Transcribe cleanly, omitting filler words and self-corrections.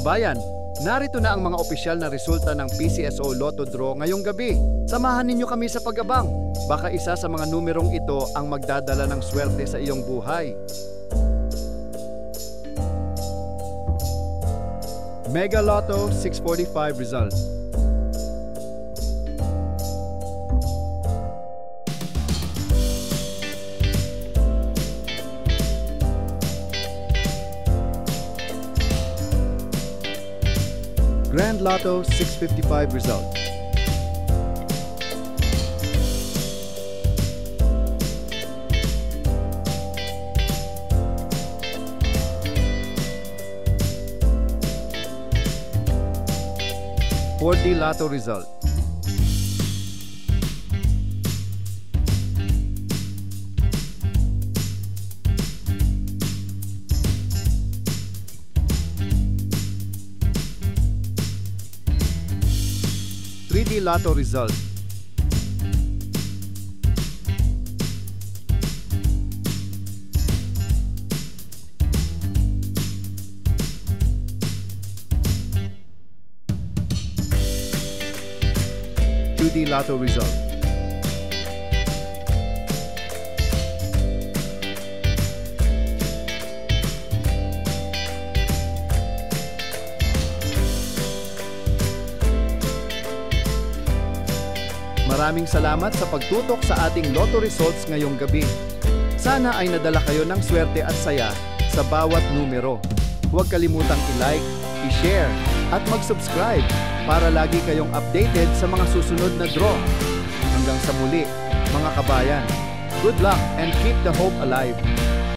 kabayan, narito na ang mga opisyal na resulta ng PCSO Lotto Draw ngayong gabi. Samahan ninyo kami sa pag-abang. Baka isa sa mga numerong ito ang magdadala ng swerte sa iyong buhay. Mega Lotto 645 result. Grand Lotto 655 result. Four-D Lotto result. Three-D Lotto result. Two-D Lotto result. Maraming salamat sa pagtutok sa ating Lotto results ngayong gabi. Sana ay nadala kayo ng swerte at saya sa bawat numero. Huwag kalimutang i-like, i-share, at mag-subscribe para lagi kayong updated sa mga susunod na draw. Hanggang sa muli, mga kabayan. Good luck and keep the hope alive.